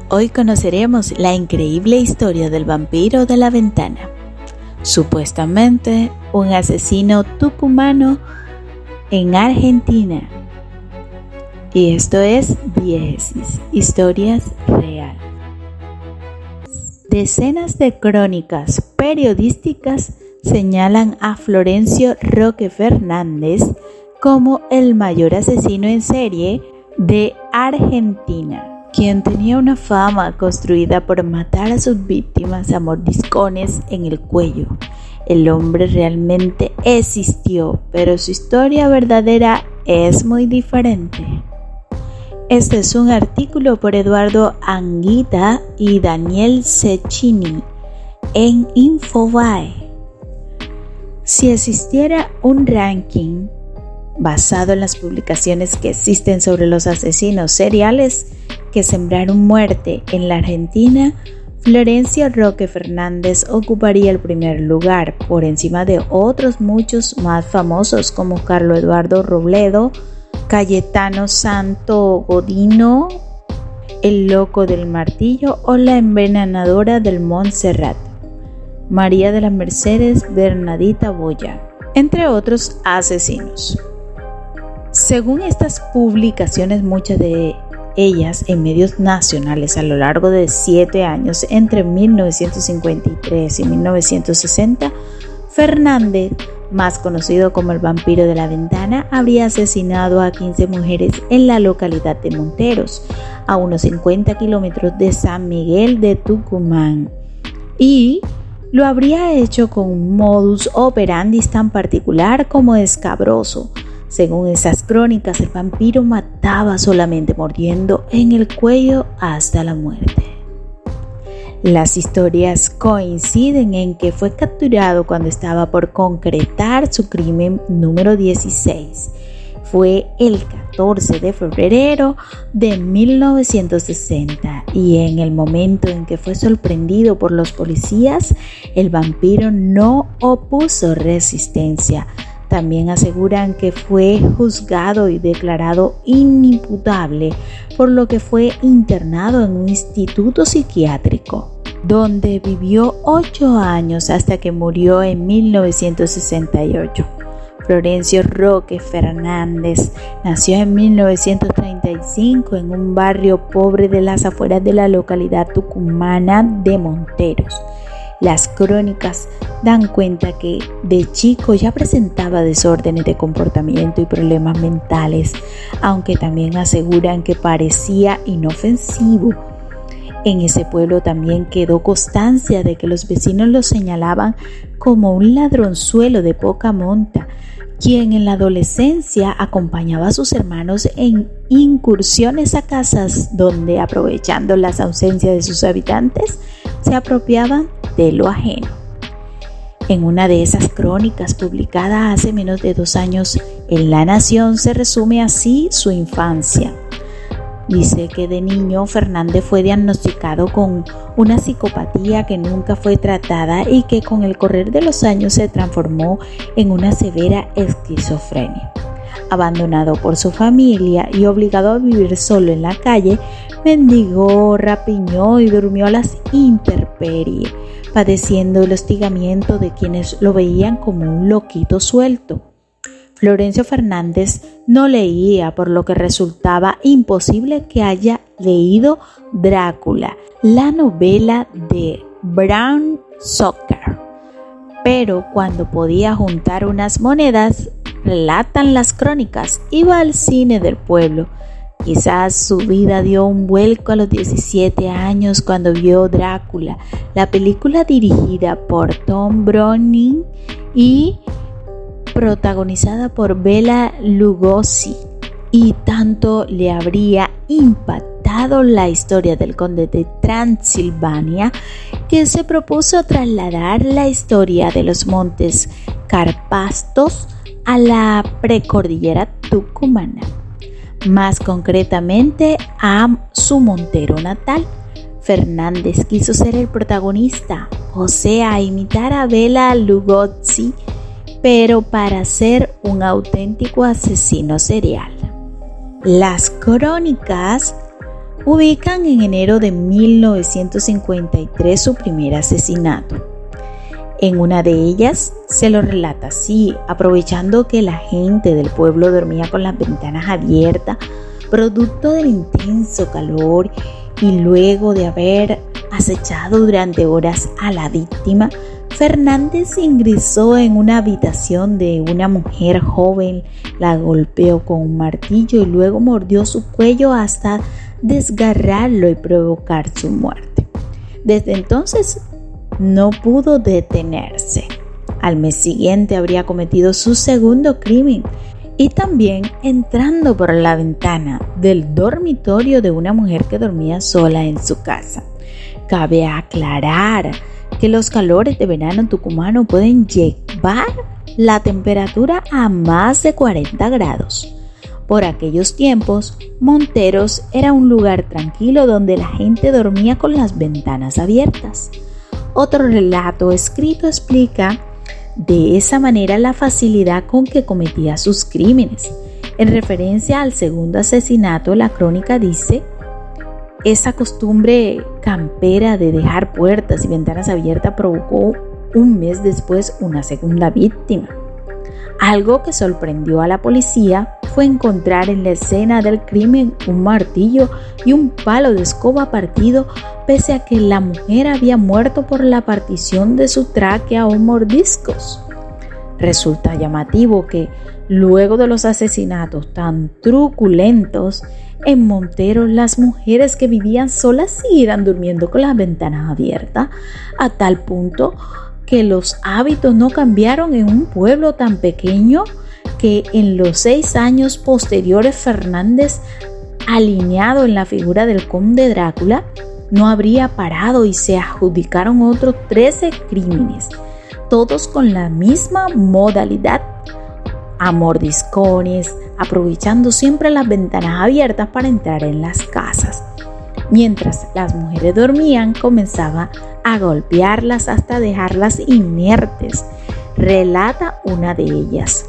Hoy conoceremos la increíble historia del vampiro de la ventana, supuestamente un asesino tucumano en Argentina. Y esto es Diégesis, historias reales. Decenas de crónicas periodísticas señalan a Florencio Roque Fernández como el mayor asesino en serie de Argentina, quien tenía una fama construida por matar a sus víctimas a mordiscones en el cuello. El hombre realmente existió, pero su historia verdadera es muy diferente. Este es un artículo por Eduardo Anguita y Daniel Cecchini en Infobae. Si existiera un ranking basado en las publicaciones que existen sobre los asesinos seriales que sembraron muerte en la Argentina, Florencio Roque Fernández ocuparía el primer lugar por encima de otros muchos más famosos como Carlos Eduardo Robledo, Cayetano Santo Godino, el loco del martillo o la envenenadora del Montserrat, María de las Mercedes Bernadita Boya, entre otros asesinos. Según estas publicaciones, muchas de ellas en medios nacionales a lo largo de 7 años, entre 1953 y 1960, Fernández, más conocido como el vampiro de la ventana, habría asesinado a 15 mujeres en la localidad de Monteros, a unos 50 kilómetros de San Miguel de Tucumán, y lo habría hecho con un modus operandi tan particular como escabroso. Según esas crónicas, el vampiro mataba solamente mordiendo en el cuello hasta la muerte. Las historias coinciden en que fue capturado cuando estaba por concretar su crimen número 16. Fue el 14 de febrero de 1960 y en el momento en que fue sorprendido por los policías, el vampiro no opuso resistencia. También aseguran que fue juzgado y declarado inimputable, por lo que fue internado en un instituto psiquiátrico, donde vivió 8 años hasta que murió en 1968. Florencio Roque Fernández nació en 1935 en un barrio pobre de las afueras de la localidad tucumana de Monteros. Las crónicas dan cuenta que de chico ya presentaba desórdenes de comportamiento y problemas mentales, aunque también aseguran que parecía inofensivo. En ese pueblo también quedó constancia de que los vecinos lo señalaban como un ladronzuelo de poca monta, quien en la adolescencia acompañaba a sus hermanos en incursiones a casas donde, aprovechando las ausencias de sus habitantes, se apropiaban de lo ajeno. En una de esas crónicas publicada hace menos de 2 años en La Nación se resume así su infancia. Dice que de niño Fernández fue diagnosticado con una psicopatía que nunca fue tratada y que con el correr de los años se transformó en una severa esquizofrenia. Abandonado por su familia y obligado a vivir solo en la calle, mendigó, rapiñó y durmió a las intemperies, padeciendo el hostigamiento de quienes lo veían como un loquito suelto. Florencio Fernández no leía, por lo que resultaba imposible que haya leído Drácula, la novela de Bram Stoker. Pero cuando podía juntar unas monedas, relatan las crónicas, iba al cine del pueblo. Quizás su vida dio un vuelco a los 17 años cuando vio Drácula, la película dirigida por Tom Browning y protagonizada por Bela Lugosi, y tanto le habría impactado la historia del conde de Transilvania que se propuso trasladar la historia de los montes Carpastos a la precordillera tucumana, más concretamente a su Montero natal. Fernández quiso ser el protagonista, o sea, imitar a Bela Lugosi, pero para ser un auténtico asesino serial. Las crónicas ubican en enero de 1953 su primer asesinato. En una de ellas se lo relata así: aprovechando que la gente del pueblo dormía con las ventanas abiertas, producto del intenso calor, y luego de haber acechado durante horas a la víctima, Fernández ingresó en una habitación de una mujer joven, la golpeó con un martillo y luego mordió su cuello hasta desgarrarlo y provocar su muerte. Desde entonces no pudo detenerse. Al mes siguiente habría cometido su segundo crimen, y también entrando por la ventana del dormitorio de una mujer que dormía sola en su casa. Cabe aclarar que los calores de verano tucumano pueden llevar la temperatura a más de 40 grados. Por aquellos tiempos, Monteros era un lugar tranquilo donde la gente dormía con las ventanas abiertas. Otro relato escrito explica de esa manera la facilidad con que cometía sus crímenes. En referencia al segundo asesinato, la crónica dice: esa costumbre campera de dejar puertas y ventanas abiertas provocó un mes después una segunda víctima. Algo que sorprendió a la policía fue encontrar en la escena del crimen un martillo y un palo de escoba partido, pese a que la mujer había muerto por la partición de su tráquea o mordiscos. Resulta llamativo que luego de los asesinatos tan truculentos, en Monteros las mujeres que vivían solas siguieran durmiendo con las ventanas abiertas, a tal punto que los hábitos no cambiaron en un pueblo tan pequeño que en los 6 años posteriores Fernández, alineado en la figura del conde Drácula, no habría parado y se adjudicaron otros 13 crímenes, todos con la misma modalidad: a mordiscones, aprovechando siempre las ventanas abiertas para entrar en las casas. Mientras las mujeres dormían, comenzaba a golpearlas hasta dejarlas inertes, relata una de ellas,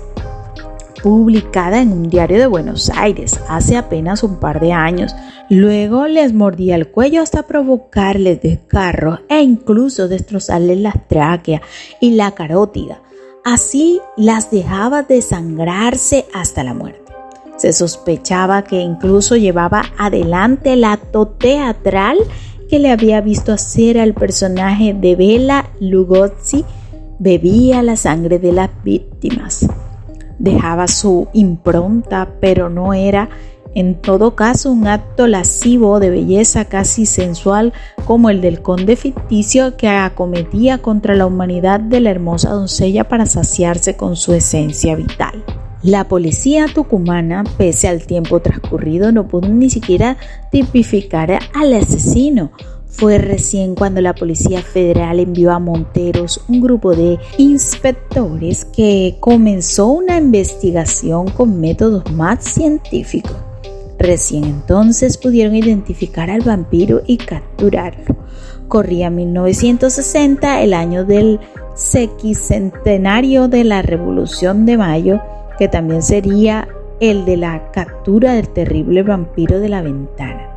publicada en un diario de Buenos Aires hace apenas un par de años. Luego les mordía el cuello hasta provocarles desgarros e incluso destrozarles la tráquea y la carótida. Así las dejaba desangrarse hasta la muerte. Se sospechaba que incluso llevaba adelante el acto teatral que le había visto hacer al personaje de Bela Lugosi. Bebía la sangre de las víctimas. Dejaba su impronta, pero no era en todo caso un acto lascivo de belleza casi sensual como el del conde ficticio que acometía contra la humanidad de la hermosa doncella para saciarse con su esencia vital. La policía tucumana, pese al tiempo transcurrido, no pudo ni siquiera tipificar al asesino. Fue recién cuando la Policía Federal envió a Monteros un grupo de inspectores que comenzó una investigación con métodos más científicos. Recién entonces pudieron identificar al vampiro y capturarlo. Corría 1960, el año del sesquicentenario de la Revolución de Mayo, que también sería el de la captura del terrible vampiro de la ventana.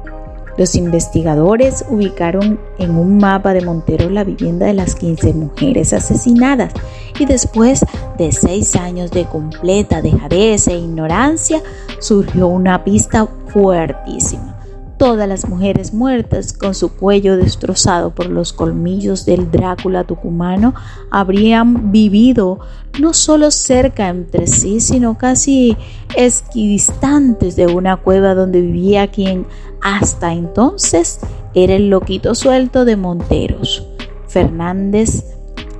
Los investigadores ubicaron en un mapa de Monteros la vivienda de las 15 mujeres asesinadas, y después de 6 años de completa dejadez e ignorancia surgió una pista fuertísima. Todas las mujeres muertas con su cuello destrozado por los colmillos del Drácula tucumano habrían vivido no solo cerca entre sí, sino casi equidistantes de una cueva donde vivía quien hasta entonces era el loquito suelto de Monteros. Fernández,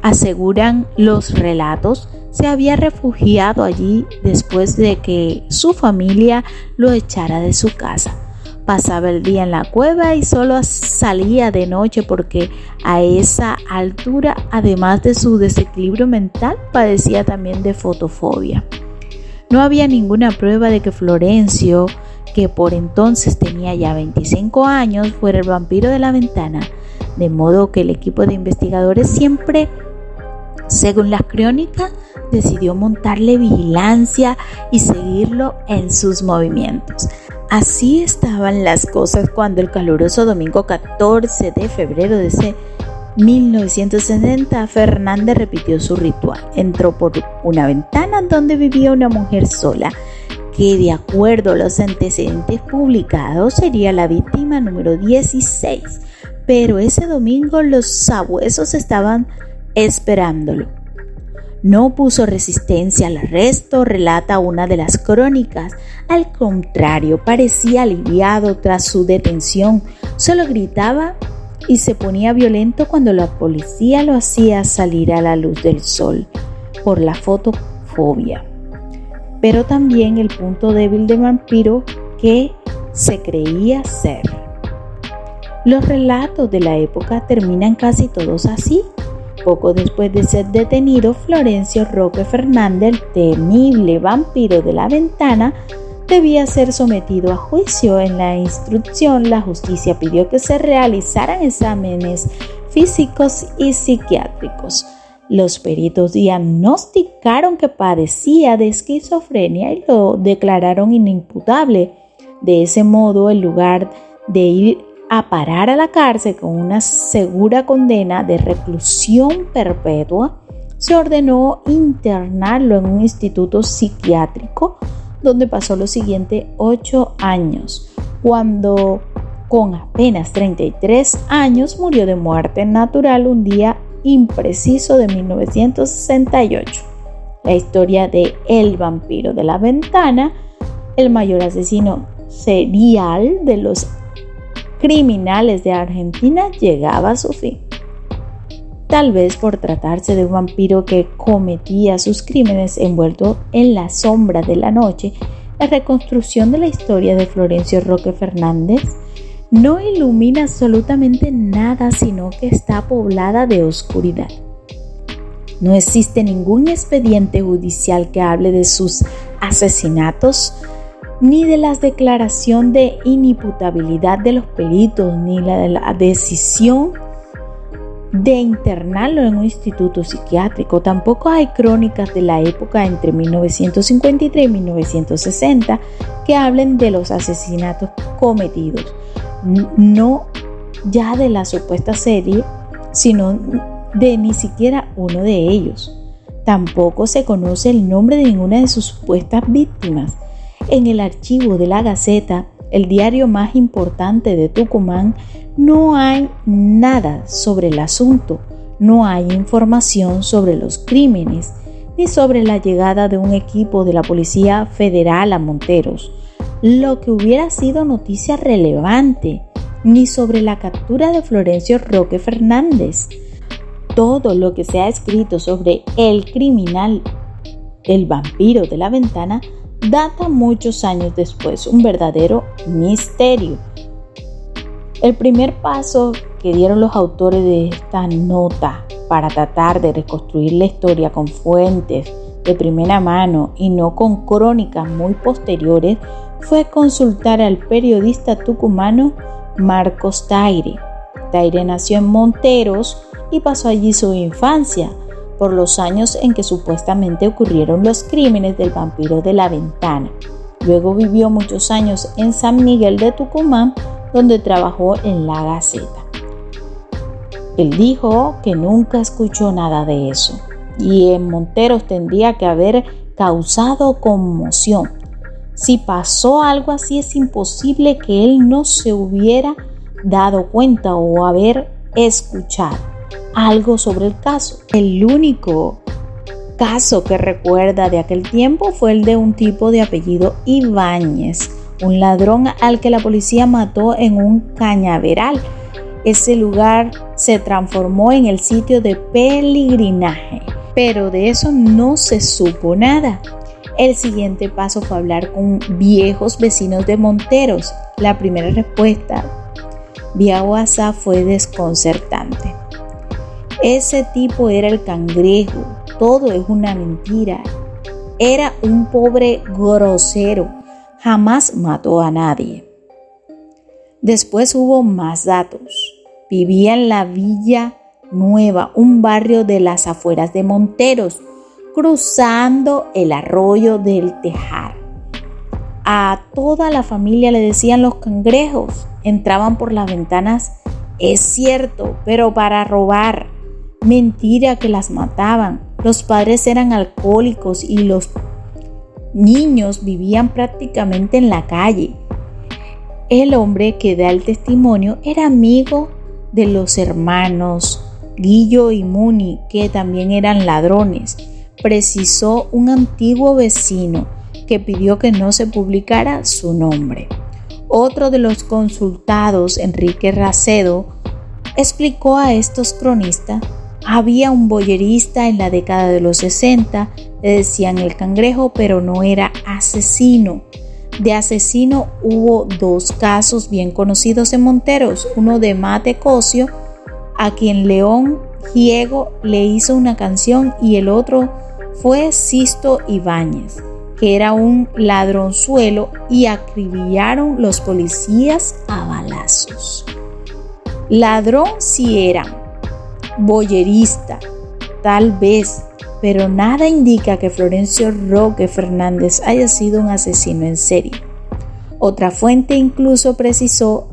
aseguran los relatos, se había refugiado allí después de que su familia lo echara de su casa. Pasaba el día en la cueva y solo salía de noche porque a esa altura, además de su desequilibrio mental, padecía también de fotofobia. No había ninguna prueba de que Florencio, que por entonces tenía ya 25 años, fuera el vampiro de la ventana, de modo que el equipo de investigadores siempre Según las crónicas, decidió montarle vigilancia y seguirlo en sus movimientos. Así estaban las cosas cuando el caluroso domingo 14 de febrero de ese 1960, Fernández repitió su ritual. Entró por una ventana donde vivía una mujer sola, que de acuerdo a los antecedentes publicados sería la víctima número 16. Pero ese domingo los sabuesos estaban esperándolo. No puso resistencia al arresto, relata una de las crónicas. Al contrario, parecía aliviado tras su detención. Solo gritaba y se ponía violento cuando la policía lo hacía salir a la luz del sol por la fotofobia. Pero también el punto débil de vampiro que se creía ser. Los relatos de la época terminan casi todos así. Poco después de ser detenido, Florencio Roque Fernández, el temible vampiro de la ventana, debía ser sometido a juicio. En la instrucción, la justicia pidió que se realizaran exámenes físicos y psiquiátricos. Los peritos diagnosticaron que padecía de esquizofrenia y lo declararon inimputable. De ese modo, en lugar de ir a parar a la cárcel con una segura condena de reclusión perpetua, se ordenó internarlo en un instituto psiquiátrico donde pasó los siguientes 8 años, cuando con apenas 33 años murió de muerte natural un día impreciso de 1968. La historia de El vampiro de la ventana, el mayor asesino serial de los criminales de Argentina, llegaba a su fin. Tal vez por tratarse de un vampiro que cometía sus crímenes envuelto en la sombra de la noche, la reconstrucción de la historia de Florencio Roque Fernández no ilumina absolutamente nada, sino que está poblada de oscuridad. No existe ningún expediente judicial que hable de sus asesinatos, ni de la declaración de inimputabilidad de los peritos, ni de la decisión de internarlo en un instituto psiquiátrico. Tampoco hay crónicas de la época entre 1953 y 1960 que hablen de los asesinatos cometidos, no ya de la supuesta serie, sino de ni siquiera uno de ellos. Tampoco se conoce el nombre de ninguna de sus supuestas víctimas. En el archivo de la Gaceta, el diario más importante de Tucumán, no hay nada sobre el asunto. No hay información sobre los crímenes, ni sobre la llegada de un equipo de la Policía Federal a Monteros, lo que hubiera sido noticia relevante, ni sobre la captura de Florencio Roque Fernández. Todo lo que se ha escrito sobre el criminal, el vampiro de la ventana, data muchos años después, un verdadero misterio. El primer paso que dieron los autores de esta nota para tratar de reconstruir la historia con fuentes de primera mano y no con crónicas muy posteriores fue consultar al periodista tucumano Marcos Taire. Taire nació en Monteros y pasó allí su infancia, por los años en que supuestamente ocurrieron los crímenes del vampiro de la ventana. Luego vivió muchos años en San Miguel de Tucumán, donde trabajó en la Gaceta. Él dijo que nunca escuchó nada de eso, y en Monteros tendría que haber causado conmoción. Si pasó algo así, es imposible que él no se hubiera dado cuenta o haber escuchado algo sobre el caso. El único caso que recuerda de aquel tiempo fue el de un tipo de apellido Ibáñez, un ladrón al que la policía mató en un cañaveral. Ese lugar se transformó en el sitio de peregrinaje, pero de eso no se supo nada. El siguiente paso fue hablar con viejos vecinos de Monteros. La primera respuesta vía WhatsApp fue desconcertante. Ese tipo era el Cangrejo, todo es una mentira. Era un pobre grosero, jamás mató a nadie. Después hubo más datos. Vivía en la villa Nueva, un barrio de las afueras de Monteros, cruzando el arroyo del Tejar. A toda la familia le decían los cangrejos. Entraban por las ventanas, es cierto, pero para robar. Mentira que las mataban. Los padres eran alcohólicos y los niños vivían prácticamente en la calle. El hombre que da el testimonio era amigo de los hermanos Guillo y Muni, que también eran ladrones. Precisó un antiguo vecino que pidió que no se publicara su nombre. Otro de los consultados, Enrique Racedo, explicó a estos cronistas: había un boyerista en la década de los 60, le decían el cangrejo, pero no era asesino. De asesino hubo 2 casos bien conocidos en Monteros, uno de Mate Cosio, a quien León Gieco le hizo una canción, y el otro fue Sisto Ibáñez, que era un ladronzuelo y acribillaron los policías a balazos. Ladrón sí era, boyerista tal vez, pero nada indica que Florencio Roque Fernández haya sido un asesino en serie. Otra fuente incluso precisó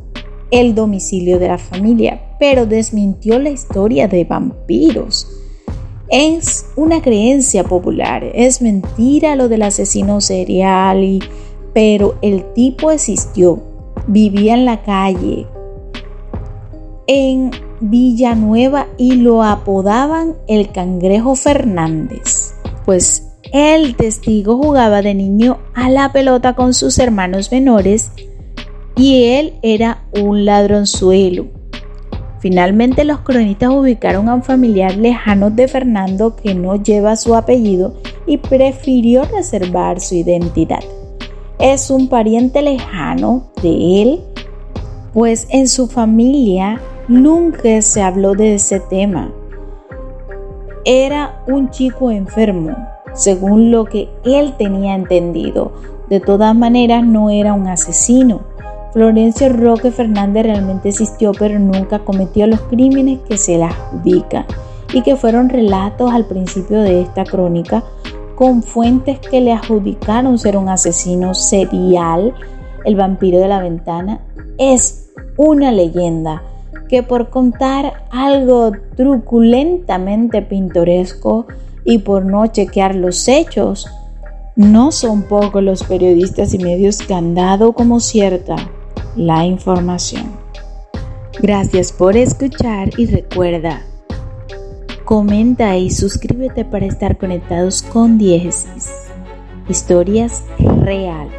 el domicilio de la familia, pero desmintió la historia de vampiros. Es una creencia popular, es mentira lo del asesino serial, pero el tipo existió, vivía en la calle, en Villanueva, y lo apodaban el Cangrejo Fernández, pues el testigo jugaba de niño a la pelota con sus hermanos menores y él era un ladronzuelo. Finalmente los cronistas ubicaron a un familiar lejano de Fernando que no lleva su apellido y prefirió reservar su identidad. Es un pariente lejano de él, pues en su familia nunca se habló de ese tema. Era un chico enfermo, según lo que él tenía entendido. De todas maneras, no era un asesino. Florencio Roque Fernández realmente existió, pero nunca cometió los crímenes que se le adjudican y que fueron relatos al principio de esta crónica, con fuentes que le adjudicaron ser un asesino serial. El vampiro de la ventana es una leyenda que, por contar algo truculentamente pintoresco y por no chequear los hechos, no son pocos los periodistas y medios que han dado como cierta la información. Gracias por escuchar y recuerda, comenta y suscríbete para estar conectados con Diégesis, historias reales.